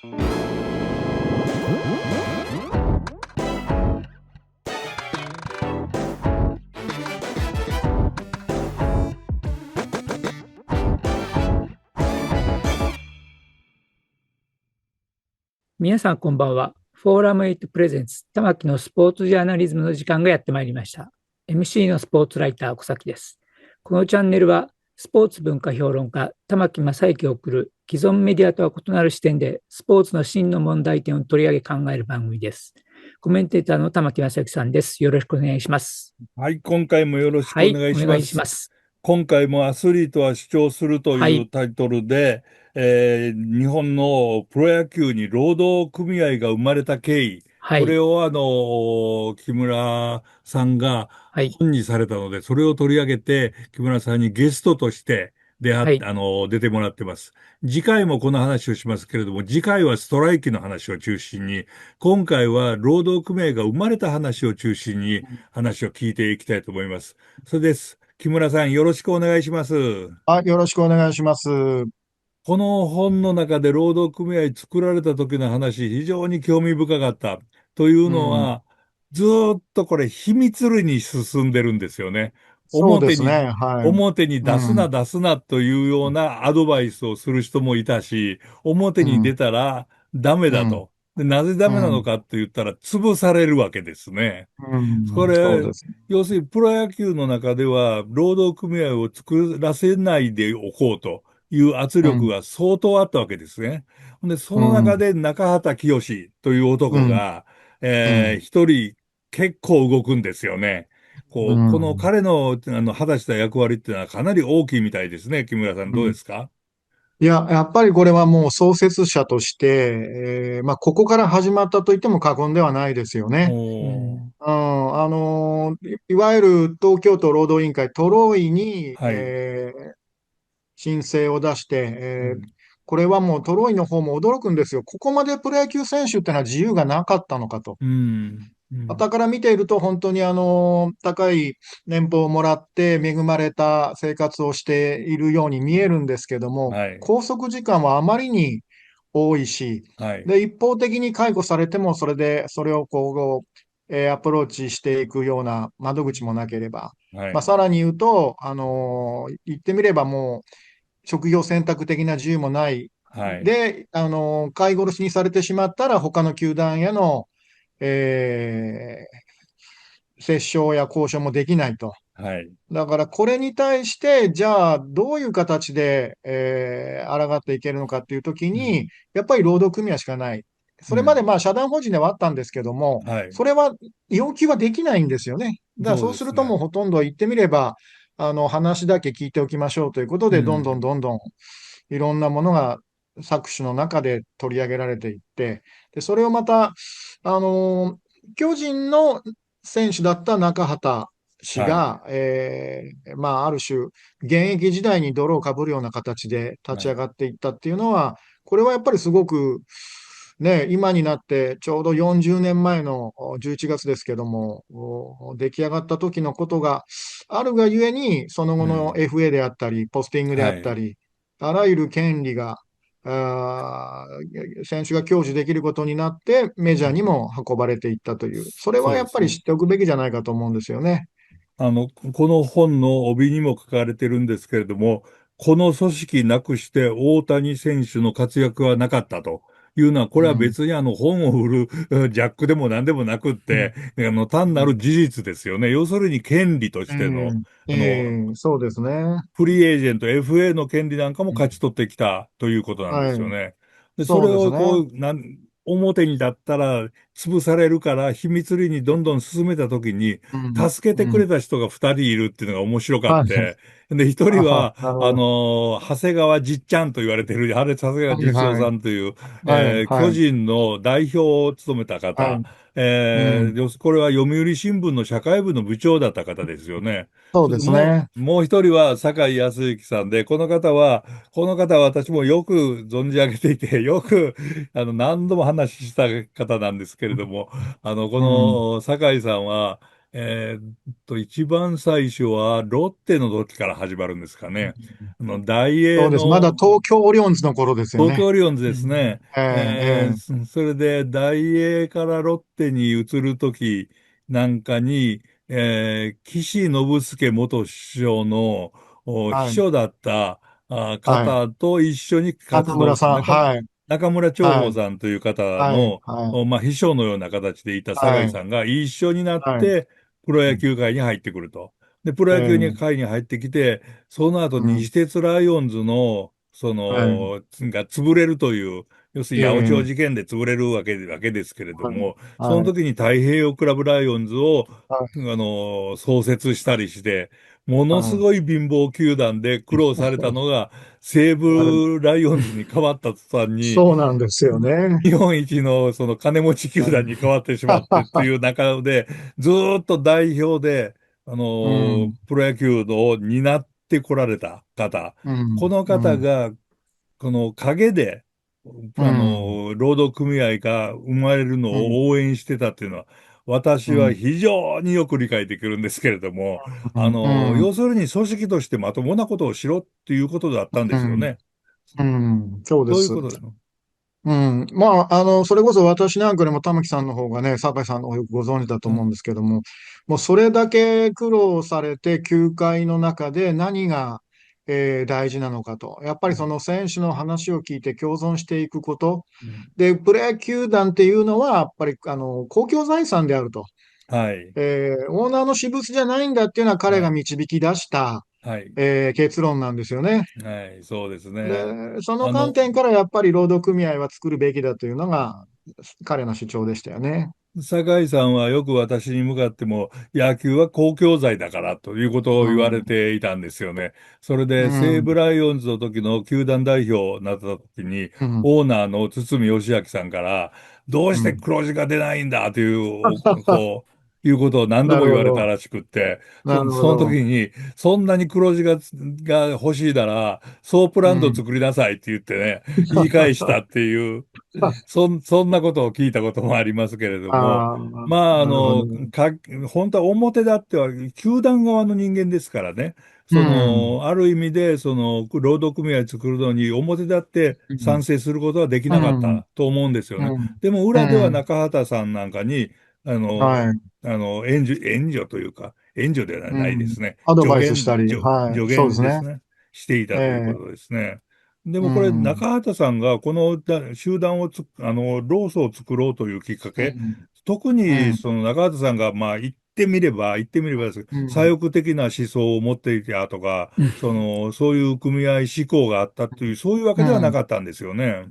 皆さんこんばんは。フォーラム8プレゼンツ玉木のスポーツジャーナリズムの時間がやってまいりました。MC のスポーツライター小崎です。このチャンネルはスポーツ文化評論家玉木正之を送る既存メディアとは異なる視点でスポーツの真の問題点を取り上げ考える番組です。コメンテーターの玉木正之さんです。よろしくお願いします。はい、今回もよろしくはい、お願いお願します。いします。今回もアスリートは主張するとはい、いうタイトルで、日本のプロ野球に労働組合が生まれた経緯、はい、これを木村さんがはい、本にされたので、それを取り上げて、木村さんにゲストとしてはい、出てもらってます。次回もこの話をしますけれども、次回はストライキの話を中心に、今回は労働組合が生まれた話を中心に話を聞いていきたいと思います。それです。木村さん、よろしくお願いします。よろしくお願いします。この本の中で労働組合作られた時の話、非常に興味深かった。といううん、のは、ずーっとこれ秘密裏に進んでるんですよね。表に、そうですね。はい。表にうん、出すなというようなアドバイスをする人もいたし、表うん、に出たらダメうん、だと。で、なぜダうん、メなのかって言ったら潰されるわけですね。これ、そうですね。要するにプロ野球の中では、労働組合を作らせないでおこうという圧うん、力が相当あったわけですね。で、そうん、の中で中畑清といううん、男が、うん、一人結構動くんですよね。うこのん。彼の、果たした役割っていうのはかなり大きいみたいですね。木村さん、どうですか？やっぱりこれはもう創設者として、ここから始まったと言っても過言ではないですよね。おー、いわゆる東京都労働委員会、トロイに、はい。申請を出して、うん、これはもうトロイの方も驚くんですよ。ここまでプロ野球選手ってのは自由がなかったのかと。うん、うん、傍から見ていると本当に高い年俸をもらって恵まれた生活をしているように見えるんですけども、はい、拘束時間はあまりに多いし、はい、で、一方的に解雇されても、それをアプローチしていくような窓口もなければ、はい、さらに言うと、言ってみればもう、職業選択的な自由もない。はい、で、飼い殺しにされてしまったら、他の球団へのえ折衝や交渉もできないと。はい。だからこれに対して、じゃあどういう形で、抗っていけるのかっていうときに、うん、やっぱり労働組合しかない。それまでうん、まあ社団法人ではあったんですけども、はい。それは要求はできないんですよね。だからそうそうするともうですね。ほとんど言ってみれば、話だけ聞いておきましょうということうで、どんどんん、どんどんいろんなものが搾取の中で取り上げられていって、で、それをまた、巨人の選手だった中畑氏はい、が、ある種、現役時代に泥をかぶるような形で立はい、ち上がっていったっていうのは、これはやっぱりすごく、ね、今になってちょうど40年前の11月ですけども、出来上がった時のことがあるがゆえに、その後の うん、FA であったり、ポスティングであはい。ったり、あらゆる権利が、選手が享受できることになって、メジャーにうん、も運ばれていったという、それはやっぱりそうですね。知っておくべきじゃないかと思うんですよね。この本の帯にも書かれてるんですけれども、この組織なくして大谷選手の活躍はなかったというのは、これはうん。別に本を売るジャックでも何でもなくっうん。て、単なうん。る事実ですよね。要するに権利としての、そうですね。フリーエージェント、FA の権利なんかもうん。勝ち取ってきたということなんではい。すよね。で、それそうですね。を表に立ったら潰されるから秘密裏にどんどん進めたときに、うん。助けてうん。くれた人が二人いるっていうのが面白かっはい。て、で、一人は、なるほど。長谷川じっちゃんと言われている、長谷川はい、実夫はい。さんという、はい、巨はい。人の代表を務めたはい。方、うん。これは読売新聞の社会部の部長だった方ですよね。そうそれでもですね。もう一人は酒井康之さんで、この方は私もよく存じ上げていて、よく、何度も話した方なんですけれども、こうん。の酒井さんは、一番最初はロッテの時から始まるんですかね。大英そうです。まだの東京オリオンズの頃ですよ東京ね。オリオンズですね。うん。ええ、えそれで大英からロッテに移るときなんかに、岸信介元首相の秘はい、書だったはい。方と一緒に活動する、中村さん、はい、中村長はい、鵬さんという方はい、の、はい、まあ、秘書のような形でいた酒はい、井さんが一緒になっはい。てプロうん、野球界に入ってくると。で、プロ野球にええ、界に入ってきて、その後うん、西鉄ライオンズの、はい、が潰れるという、要するに八百長ええ、事件で潰れるわけですけれどはい、も、そのはい、時に太平洋クラブライオンズを、はい、創設したりして、ものすはごい貧乏球団で苦労されたのが、西い。はい、武ライオンズに変わった途端に、そうなんですよね。日本一のその金持ち球はい。団に変わってしまってっていう中で、ずーっと代表で、うん、プロ野球を担ってこられた方。うん、このうん、方が、この陰で、うん、労働組合が生まれるのうん、を応援してたっていうのは、私はうん、非常によく理解できるんですけれども、うん、うん、要するに組織としてまともなことをしろっていうことだったんでうん、すよね。うん、そうです。そういうこと。うん。まあ、それこそ私なんかよりも玉木さんの方がね、酒井さんの方よくご存知だと思うんですけども、もうそれだけ苦労されて、球界の中で何が、大事なのかと。やっぱりその選手の話を聞いて共存していくこと。うん。で、プロ野球団っていうのは、やっぱり、公共財産であると。はい。オーナーの私物じゃないんだっていうのは彼がはい。導き出した、はい。結論なんですよね。はい。そうですね。で、そのあの、観点からやっぱり労働組合は作るべきだというのが彼の主張でしたよね。酒井さんはよく私に向かっても、野球は公共財だからということを言われうん、ていたんですよね。それうで西武ん、ライオンズの時の球団代表になった時に、うん、オーナーの堤義明さんから、どうしてうん。黒字が出ないんだという、いうことを何度も言なるほど。われたらしくって、なるほそのど。時に、そんなにが欲しいなら、ソープランドうん。作りなさいって言ってね、言い返したっていう、そんなことを聞いたこともありますけれども、ああ、まあ、なるほど。本当は表立っては、球団側の人間ですからね、うん、ある意味で、労働組合作るのに表立ってうん、賛成することはできなかっうん、たと思うんですよね。うん、でも、裏ではうん。中畑さんなんかに、あの、はい。援助というか、援助ではうん。ないですね。アドバイスしたり、はい。助そうですね。言ですね。していたというこええ、とですね。でうもこれ、ん、中畑さんがこの集団を労組を作ろうというきっかけ、うん、特にうん、その中畑さんが、まあ言ってみればですけど、左うん。翼的な思想を持っていたとか、うん。そういう組合志向があったという、そういうわけではなうん。かったんですよね。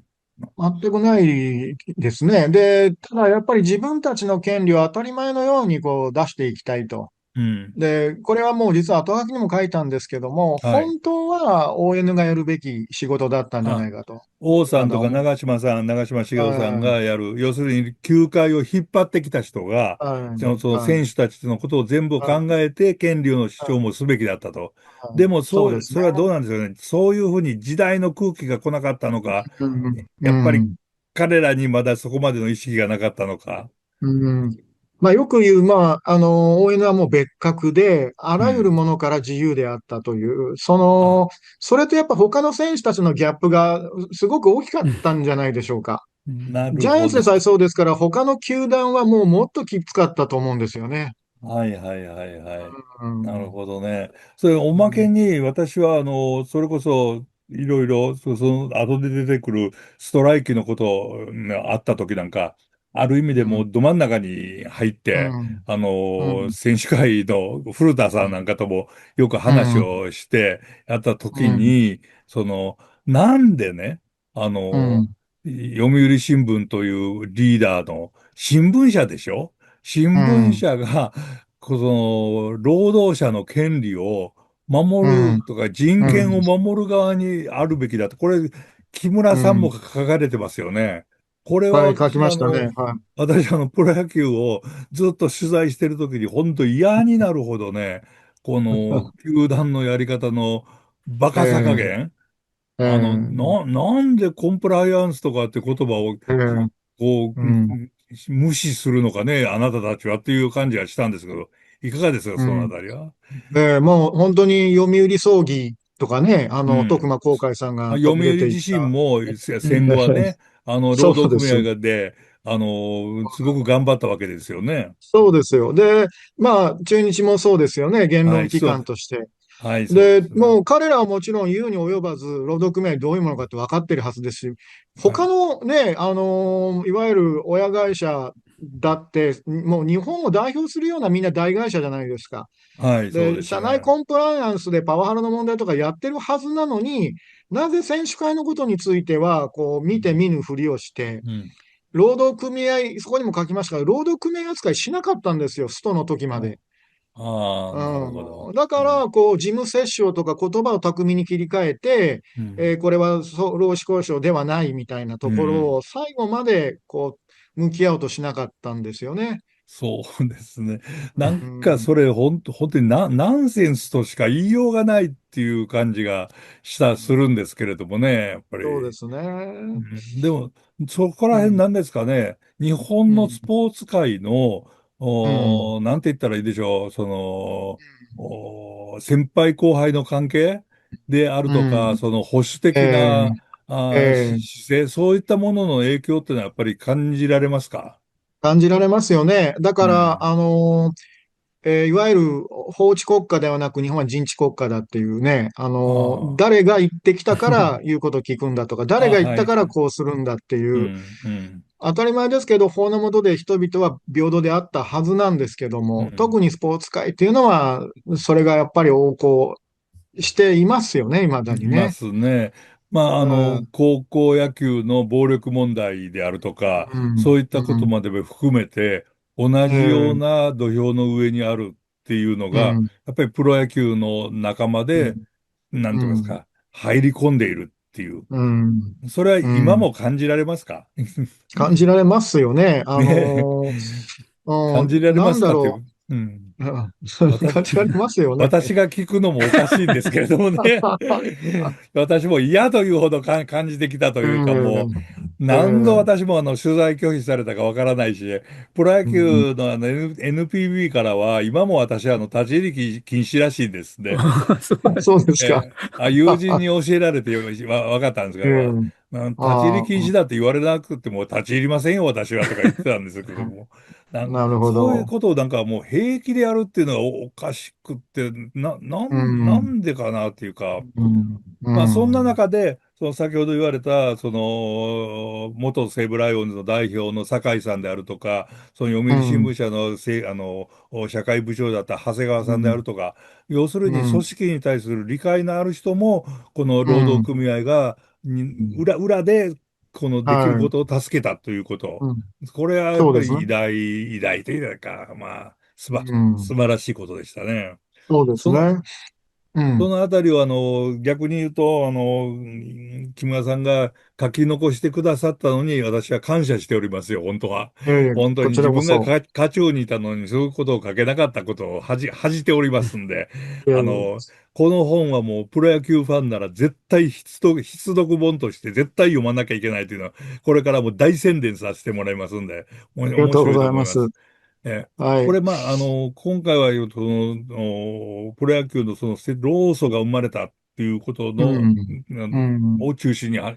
全くないですね。で、ただやっぱり自分たちの権利を当たり前のようにこう出していきたいと。うん。で、これはもう実は後書きにも書いたんですけども、はい。本当は ON がやるべき仕事だったんじゃなあ、いかと。王さんとか思長嶋茂う。雄さんはい、がやる、要するに球界を引っ張ってきた人が、はい、そのはい、選手たちのことを全部考はい、えて権利の主はい、張もすべきだったと。はい。でもそうですね。それはどうなんですよね。そういうふうに時代の空気が来なかったのか、うん、うやっぱりん、彼らにまだそこまでの意識がなかったのか。うん。まあよく言う、ON はもう別格で、あらゆるうん。ものから自由であったという、あ、それとやっぱ他の選手たちのギャップがすごく大きかったんじゃないでしょうか。うん。なジるほど。ャイアンツでさえそうですから、他の球団はもうもっときつかったと思うんですよね。はいはいはいはい。うん。なるほどね。それおまけうん。に私はそれこそいろいろその後で出てくるストライキのことがあった時なんか、ある意味でもうど真ん中に入っうて、ん。うん。選手会の古田さんなんかともよくうん。話をしてやった時うん。に、その、なんでね、あの、うん。読売新聞というリーダーの新聞社でしょ、新聞うん。社が、労働者の権利をうん。守るとか人うん。権を守る側にあるべきだと。これ、木村さんもうん。書かれてますよね。これははい、書き私、ましたね。はい。プロ野球をずっと取材してるときに、本当嫌になるほどね、この球団のやり方のバカさ加え減、え、ええ、なんでコンプライアンスとかって言葉をええ、こう、うん。無視するのかね、あなたたちはっていう感じがしたんですけど、いかがですか、そのあうん。たりは。もう本当に読売葬儀とかね、徳うん。間公海さんが読飛び出売自身ていった。もうん。戦後はね、そ労働組うです。合がで、すごく頑張ったわけですよね。そうですよ。で、まあ、中日もそうですよね、言はい、論機そう、関として。はい、そうでで、すね。もう彼らはもちろん言うに及ばず、労働組合どういうものかって分かってるはずですし、他はい。のね、いわゆる親会社だって、もう日本を代表するようなみんな大会社じゃないですか。はい、そうで、ですね。社内コンプライアンスでパワハラの問題とかやってるはずなのに、なぜ選手会のことについては、こう、見て見ぬふりをして、うん。労働組合、そこにも書きましたが、労働組合扱いしなかったんですよ、ストの時まで。ああ、なるほど。だかうん。ら、こう、事務折衝とか言葉を巧みに切り替えて、うん。これは労使交渉ではないみたいなところうん。を最後まで、こう、向き合おうとしなかったんですよね。そうですね。なんうん、かそれ本当にナンセンスとしか言いようがないっていう感じがするんですけれどもね、やっぱり。そうですね。でも、そこらうん、辺なんですかね。日本のうん、スポーツ界の、うん、なんて言ったらいいでしょう。先輩後輩の関係であるうとか、ん、その保守的えな、えええ姿勢、そういったものの影響っていうのはやっぱり感じられますか？感じられますよね。だから、うん。いわゆる法治国家ではなく日本は人治国家だっていうね、あ誰が言ってきたから言うことを聞くんだとか、あ。誰あ、はい。が言ったからこうするんだっていう、うん、うん、当たり前ですけど、法の下で人々は平等であったはずなんですけども、うん。特にスポーツ界っていうのは、それがやっぱり横行していますよね、未だにね。いますね。まあ、うん、高校野球の暴力問題であるとか、うん、そういったうん、ことまでも含めて、同じようええな土俵の上にあるっていうのが、うん、やっぱりプロ野球の仲間で、うん、なんうん、て言いますか、入り込んでいるっていう。うん、それはう今んも感じられますか？感じられますよね。ねえ。感じられなんますかっていだろう。うん。う。私、感じられますよね。私が聞くのもおかしいんですけれどもね。私も嫌というほど感じてきたとういうか、もん、う、え何度え私も取材拒否されたかわからないし、プロ野うん、球のNPB からは、今も私は立ち入り禁止らしいんですね。そうなんですね。そうですか。友人に教えられてわかったんですえが、え立ち入りああ、禁止だって言われなくても立ち入りませんよ、私はとか言ってたんですけども。なるほそういうど。ことをなんかもう平気でやるっていうのがおかしくって、うなんん、でかなっていうか、うん、うまあそんなん、中で、その先ほど言われた、元西武ライオンズの代表の酒井さんであるとか、その読売新うん、聞社の社会部長だった長谷川さんであうん、るとか、要するに組うん、織に対する理解のある人も、この労働うん、組合が、裏で、このできるはい、ことを助けたということ。うん、これはやっぱそうですね。り偉大というか、まあ、うん、素晴らしいことでしたね。そうですその、ね。うん、そのあたりは、逆に言うと、木村さんが書き残してくださったのに、私は感謝しておりますよ、本当は。本当にこち自らこそ。分が課長にいたのに、そういうことを書けなかったことを恥じておりますんで、えあえの、この本はもうプロ野球ファンなら絶対必読本として絶対読まなきゃいけないというのは、これからも大宣伝させてもらいますんで、ありがとうご面白いとざいます。思います。これ、はい。まあ、今回は、プロ野球のその労組が生まれたっていうことうの、ん、うん、を中心に話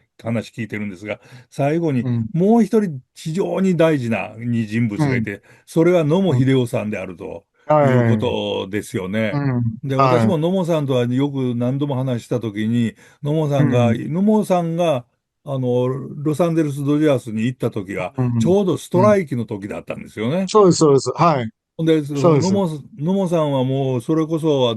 聞いてるんですが、最後にうん、もう一人非常に大事な人物うん、がいて、それは野茂うん、英雄さんであるというこはい、とですよね。うん、で、私はも野茂さんとはよく何度も話したときに、い、うん、野茂さんが、ロサンゼルス・ドジャースに行った時は、うん、ちょうどストうん。ライキの時だったんですよね。そうです、そうです。はい。ほんで、そうです。野茂さんはもう、それこそ、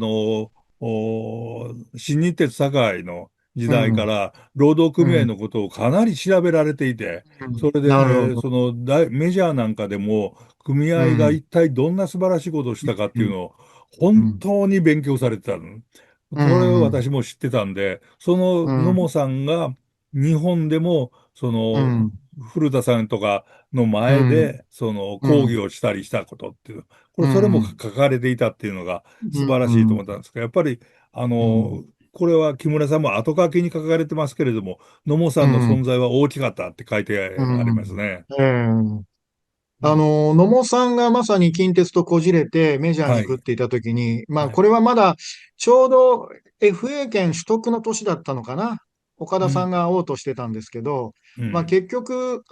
新日鉄堺の時うん、代から、労働組合うん、のことをかなり調べられていて、うん。それで、なるほど。メジャーなんかでも、組うん、合が一体どんな素晴らしいことをしたかってうん、いうのを、本うん、当に勉強されてたの。うこれをん、私も知ってたんで、そのうん、野茂さんが、日本でも、うん、古田さんとかのうん、前で、うん、講義をしたりしたことっていう、うそれもん、書かれていたっていうのがう素晴らしいとん、思ったんですが、やっぱり、うん、これは木村さんも後書きに書かれてますけれども、野茂さんの存在は大きかったって書いてありますね。ええ野茂さんがまさに近鉄とこじれてメジャーにはい。行くって言った時に、まあ、はい。これはまだちょうど FA 権取得の年だったのかな。岡田さんうん。が会おうとしてたんですけど、まあ、うん。結局、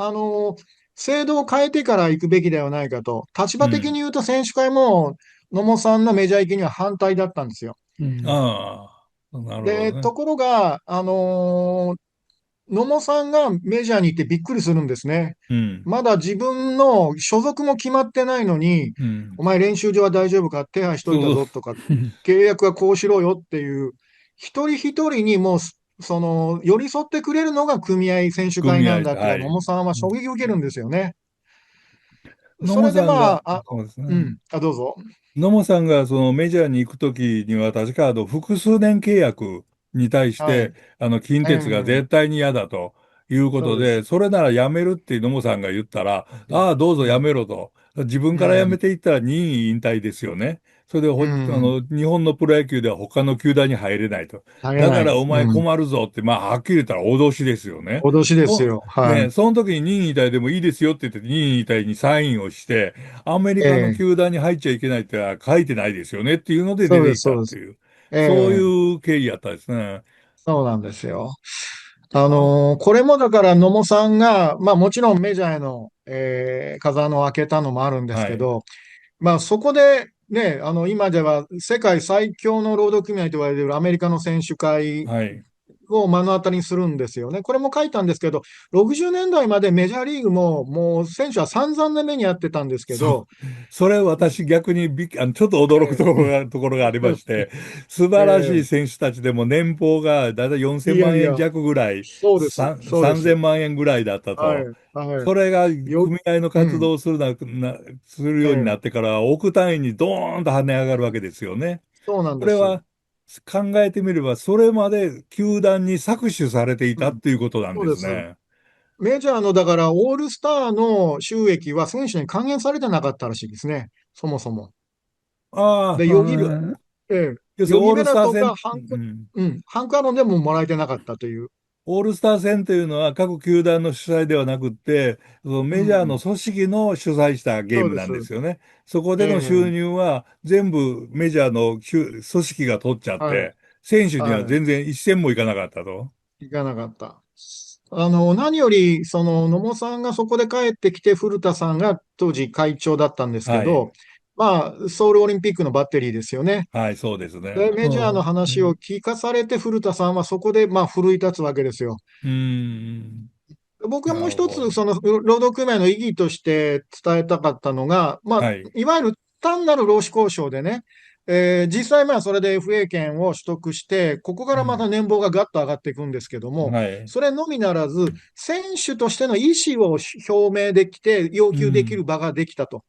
制度を変えてから行くべきではないかと、立場的にうん。言うと選手会も野茂さんのメジャー行きには反対だったんですよ。うん。ああ、なるほで、どね。ところが、野茂さんがメジャーに行ってびっくりするんですね。うん。まだ自分の所属も決まってないのに、うん。お前練習場は大丈夫か手配しといたそうそぞとか、契約はこうしろよっていう、一人一人にもう、寄り添ってくれるのが組合選手う。組合、会なんだっていうか、野はい。茂さんはうん、衝撃を受けるんですよね。野それで茂さんが、まあ、そうですね。うん、どうぞ。野茂さんがそのメジャーに行くときには、確か複数年契約に対しはい。て、近え鉄がえ、絶対に嫌だということで、そうです。それなら辞めるって野茂さんが言ったら、ああ、どうぞ辞うん、めろと。自分から辞めうん、ていったら任意引退ですよね。それでうん、日本のプロ野球では他の球団に入れないと。入れない。だからお前うん、困るぞって、まあ、はっきり言ったら脅しですよね。脅しですよ。はい。その時に任意引退でもいいですよって言って任意引退にサインをして、アメリカのええ、球団に入っちゃいけないっては書いてないですよねっていうので出そうです、ていったそうです。っていう、えそうえ、いう経緯やったですね。そうなんですよ。あ、これもだから野茂さんが、まあもちろんメジャーへの、風穴を開けたのもあるんですはい、けど、まあそこでね、今では世界最強の労働組合と言われているアメリカの選手会はい。を目の当たりにするんですよね。これも書いたんですけど、60年代までメジャーリーグももう選手は散々な目に遭ってたんですけそう。ど、それ私逆にちょっと驚くえところがありまして、素ー晴らしいえ選手たちでも年俸がだいたい4000万円いやいや、弱ぐらい、そうです、そうです。3000万円ぐらいだったはい、と。はそれがい。組合の活うん、動をするようになええってから億単位にドーンと跳ね上がるわけですよね。そうなんです。これは考えてみれば、それまで球団に搾取されていうん、たっていうことなんでそうです。すね。メジャーの、だから、オールスターの収益は選手に還元されてなかったらしいですね。そもそも。で、ああ、うヨギル、ん。ええ、ヨギ要するにオールベラとかスター戦、うん、ハンクアロンでももらえてなかったという。オールスター戦というのは各球団の主催ではなくって、そのメジャーのうん、組織の主催したゲームなんそうです。ですよね。そこえでの収え、入は全部メジャーの組織が取っちゃっはい、て、選手にはは全然一銭もいかなかったと。い、いかなかった。何より、野茂さんがそこで帰ってきて、古田さんが当時会長だったんですけはい。ど、まあ、ソウルオリンピックのバッテリーですよね。はい、そうですね。で、メジャーの話を聞かされて、古田さんはそこで、まあ、奮い立つわけですよ。うーん。僕はもう一つ、なるほど。労働組合の意義として伝えたかったのが、まあ、はい。いわゆる単なる労使交渉でね、実際まあそれで FA 権を取得して、ここからまたうん。年俸がガッと上がっていくんですけども、はい。それのみならず、選手としての意思を表明できて、要求できるうん。場ができたと。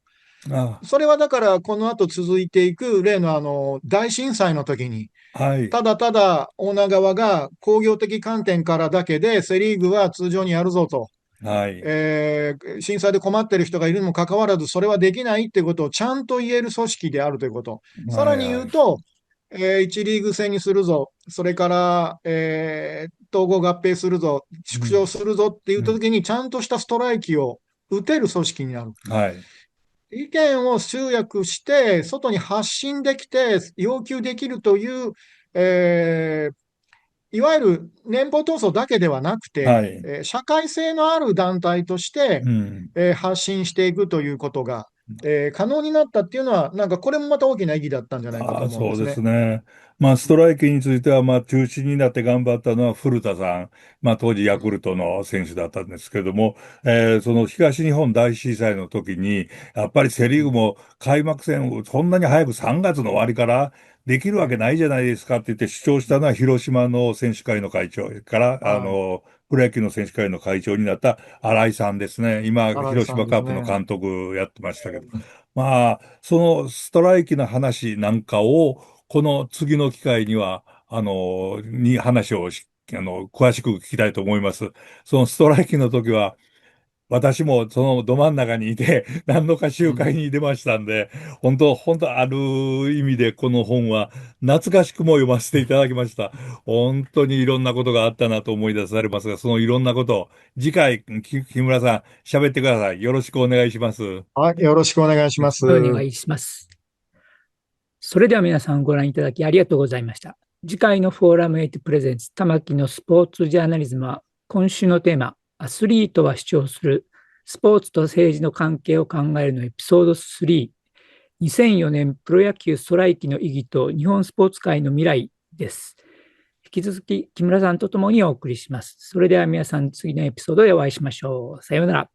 あ、それはだから、この後続いていく例の大震災の時に、はい。ただただオーナー側が工業的観点からだけで、セ・リーグは通常にやるぞと。はい。震災で困っている人がいるにもかかわらず、それはできないっていうことをちゃんと言える組織であるということ。さらにはい。はい。言うと、1リーグ制にするぞ、それから、統合合併するぞ、縮小うん。するぞって言っうん。たときに、ちゃんとしたストライキを打てる組織になる。はい。意見を集約して、外に発信できて、要求できるという、えーいわゆる年俸闘争だけではなくて、はい。社会性のある団体として、うん。発信していくということが、可能になったっていうのは、なんかこれもまた大きな意義だったんじゃないかとああ、そうで思うんですね。すね。まあ、ストライキについては、まあ、中心になって頑張ったのは古田さん。まあ、当時ヤクルトの選手だったんですけれども、その東日本大震災の時に、やっぱりセリーグも開幕戦をそんなに早く3月の終わりからできるわけないじゃないですかって言って主張したのは広島の選手会の会長から、はい。プロ野球の選手会の会長になった新井さんですね。今、新井さん広島カープのですね。監督やってましたけど。まあ、そのストライキの話なんかを、この次の機会には、話を詳しく聞きたいと思います。そのストライキの時は、私もそのど真ん中にいて、何度か集会に出ましたんで、本当ある意味でこの本は懐かしくも読ませていただきました。本当にいろんなことがあったなと思い出されますが、そのいろんなことを次回、木村さん喋ってください。よろしくお願いします。はい、よろしくお願いします。お願いします。それでは皆さんご覧いただきありがとうございました。次回のフォーラム8プレゼンツ玉木のスポーツジャーナリズムは、今週のテーマ、アスリートは主張するスポーツと政治の関係を考えるのエピソード3、2004年プロ野球ストライキの意義と日本スポーツ界の未来です。引き続き木村さんとともにお送りします。それでは皆さん次のエピソードでお会いしましょう。さようなら。